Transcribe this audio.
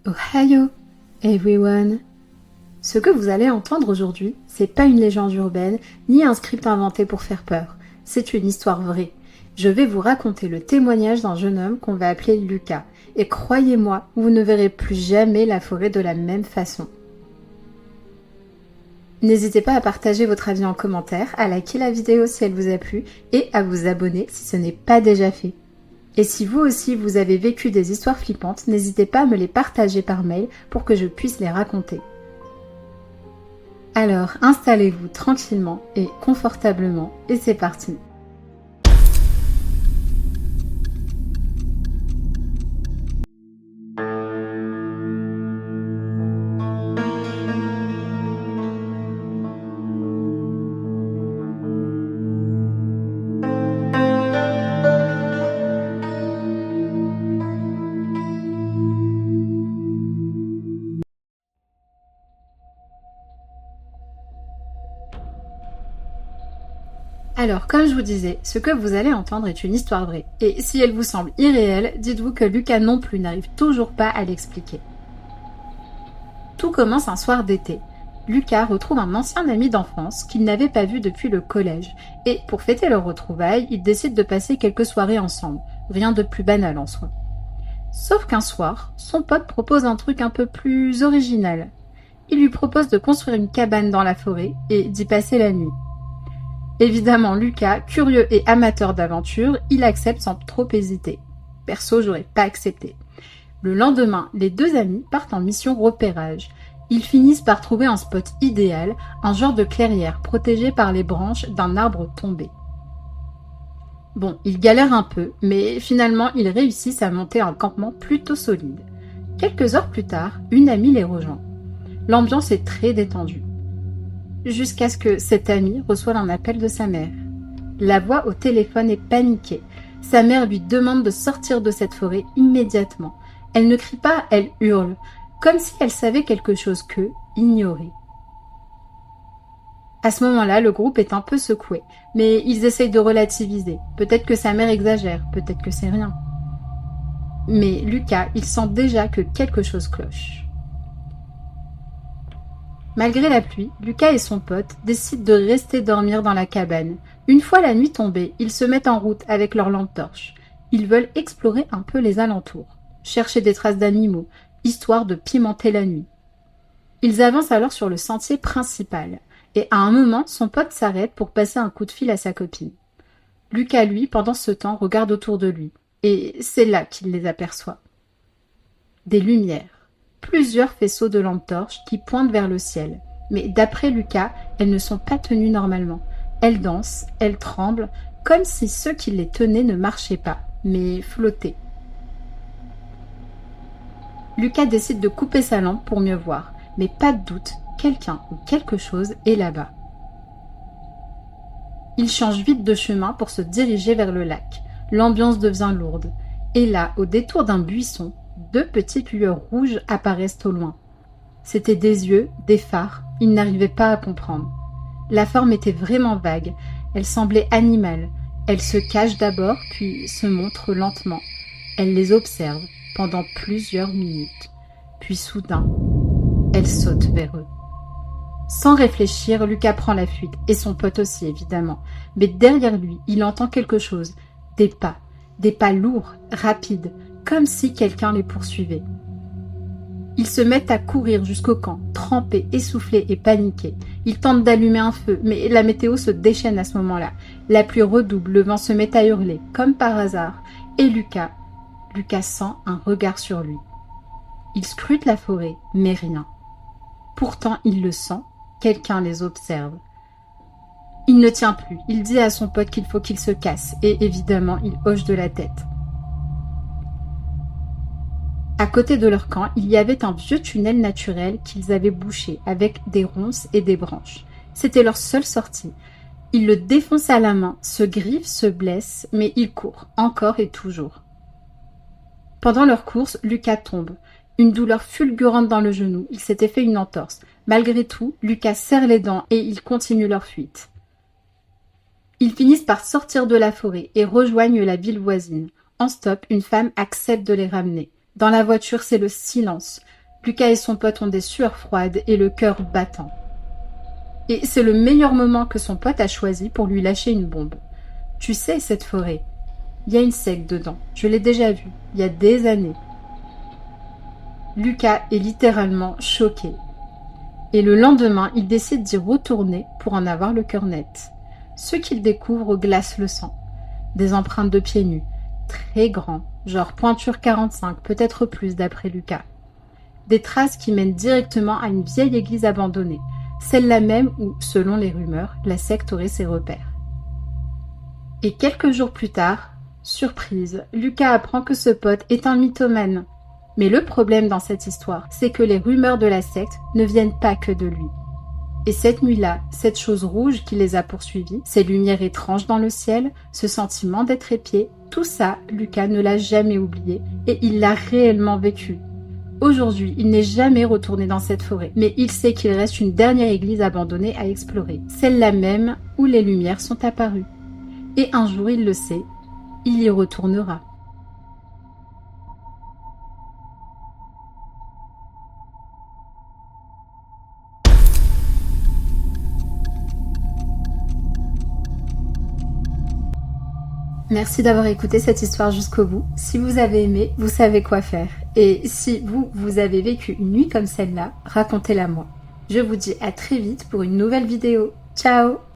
Ohio, everyone! Ce que vous allez entendre aujourd'hui, c'est pas une légende urbaine, ni un script inventé pour faire peur. C'est une histoire vraie. Je vais vous raconter le témoignage d'un jeune homme qu'on va appeler Lucas. Et croyez-moi, vous ne verrez plus jamais la forêt de la même façon. N'hésitez pas à partager votre avis en commentaire, à liker la vidéo si elle vous a plu et à vous abonner si ce n'est pas déjà fait. Et si vous aussi vous avez vécu des histoires flippantes, n'hésitez pas à me les partager par mail pour que je puisse les raconter. Alors installez-vous tranquillement et confortablement et c'est parti. Alors, comme je vous disais, ce que vous allez entendre est une histoire vraie. Et si elle vous semble irréelle, dites-vous que Lucas non plus n'arrive toujours pas à l'expliquer. Tout commence un soir d'été. Lucas retrouve un ancien ami d'enfance qu'il n'avait pas vu depuis le collège. Et pour fêter leur retrouvaille, ils décident de passer quelques soirées ensemble. Rien de plus banal en soi. Sauf qu'un soir, son pote propose un truc un peu plus original. Il lui propose de construire une cabane dans la forêt et d'y passer la nuit. Évidemment, Lucas, curieux et amateur d'aventure, il accepte sans trop hésiter. Perso, j'aurais pas accepté. Le lendemain, les deux amis partent en mission repérage. Ils finissent par trouver un spot idéal, un genre de clairière protégée par les branches d'un arbre tombé. Bon, ils galèrent un peu, mais finalement, ils réussissent à monter un campement plutôt solide. Quelques heures plus tard, une amie les rejoint. L'ambiance est très détendue. Jusqu'à ce que cette amie reçoive un appel de sa mère. La voix au téléphone est paniquée. Sa mère lui demande de sortir de cette forêt immédiatement. Elle ne crie pas, elle hurle, comme si elle savait quelque chose qu'eux ignoraient. À ce moment-là, le groupe est un peu secoué, mais ils essayent de relativiser. Peut-être que sa mère exagère, peut-être que c'est rien. Mais Lucas, il sent déjà que quelque chose cloche. Malgré la pluie, Lucas et son pote décident de rester dormir dans la cabane. Une fois la nuit tombée, ils se mettent en route avec leurs lampes torches. Ils veulent explorer un peu les alentours, chercher des traces d'animaux, histoire de pimenter la nuit. Ils avancent alors sur le sentier principal, et à un moment, son pote s'arrête pour passer un coup de fil à sa copine. Lucas, lui, pendant ce temps, regarde autour de lui, et c'est là qu'il les aperçoit. Des lumières. Plusieurs faisceaux de lampes torches qui pointent vers le ciel. Mais d'après Lucas, elles ne sont pas tenues normalement. Elles dansent, elles tremblent, comme si ceux qui les tenaient ne marchaient pas, mais flottaient. Lucas décide de couper sa lampe pour mieux voir, mais pas de doute, quelqu'un ou quelque chose est là-bas. Il change vite de chemin pour se diriger vers le lac. L'ambiance devient lourde. Et là, au détour d'un buisson, deux petites lueurs rouges apparaissent au loin. C'étaient des yeux, des phares, il n'arrivait pas à comprendre. La forme était vraiment vague, elle semblait animale. Elle se cache d'abord, puis se montre lentement. Elle les observe pendant plusieurs minutes. Puis soudain, elle saute vers eux. Sans réfléchir, Lucas prend la fuite, et son pote aussi évidemment. Mais derrière lui, il entend quelque chose, des pas lourds, rapides, comme si quelqu'un les poursuivait. Ils se mettent à courir jusqu'au camp, trempés, essoufflés et paniqués. Ils tentent d'allumer un feu, mais la météo se déchaîne à ce moment-là. La pluie redouble, le vent se met à hurler, comme par hasard, et Lucas sent un regard sur lui. Il scrute la forêt, mais rien. Pourtant, il le sent, quelqu'un les observe. Il ne tient plus, il dit à son pote qu'il faut qu'il se casse, et évidemment, il hoche de la tête. À côté de leur camp, il y avait un vieux tunnel naturel qu'ils avaient bouché avec des ronces et des branches. C'était leur seule sortie. Ils le défoncent à la main, se griffent, se blessent, mais ils courent, encore et toujours. Pendant leur course, Lucas tombe. Une douleur fulgurante dans le genou, il s'était fait une entorse. Malgré tout, Lucas serre les dents et ils continuent leur fuite. Ils finissent par sortir de la forêt et rejoignent la ville voisine. En stop, une femme accepte de les ramener. Dans la voiture, c'est le silence. Lucas et son pote ont des sueurs froides et le cœur battant. Et c'est le meilleur moment que son pote a choisi pour lui lâcher une bombe. Tu sais, cette forêt, il y a une secte dedans. Je l'ai déjà vue, il y a des années. Lucas est littéralement choqué. Et le lendemain, il décide d'y retourner pour en avoir le cœur net. Ce qu'il découvre glace le sang. Des empreintes de pieds nus, très grands, genre pointure 45, peut-être plus d'après Lucas. Des traces qui mènent directement à une vieille église abandonnée, celle-là même où, selon les rumeurs, la secte aurait ses repères. Et quelques jours plus tard, surprise, Lucas apprend que ce pote est un mythomane. Mais le problème dans cette histoire, c'est que les rumeurs de la secte ne viennent pas que de lui. Et cette nuit-là, cette chose rouge qui les a poursuivis, ces lumières étranges dans le ciel, ce sentiment d'être épié, tout ça, Lucas ne l'a jamais oublié et il l'a réellement vécu. Aujourd'hui, il n'est jamais retourné dans cette forêt, mais il sait qu'il reste une dernière église abandonnée à explorer, celle-là même où les lumières sont apparues. Et un jour, il le sait, il y retournera. Merci d'avoir écouté cette histoire jusqu'au bout. Si vous avez aimé, vous savez quoi faire. Et si vous avez vécu une nuit comme celle-là, racontez-la moi. Je vous dis à très vite pour une nouvelle vidéo. Ciao!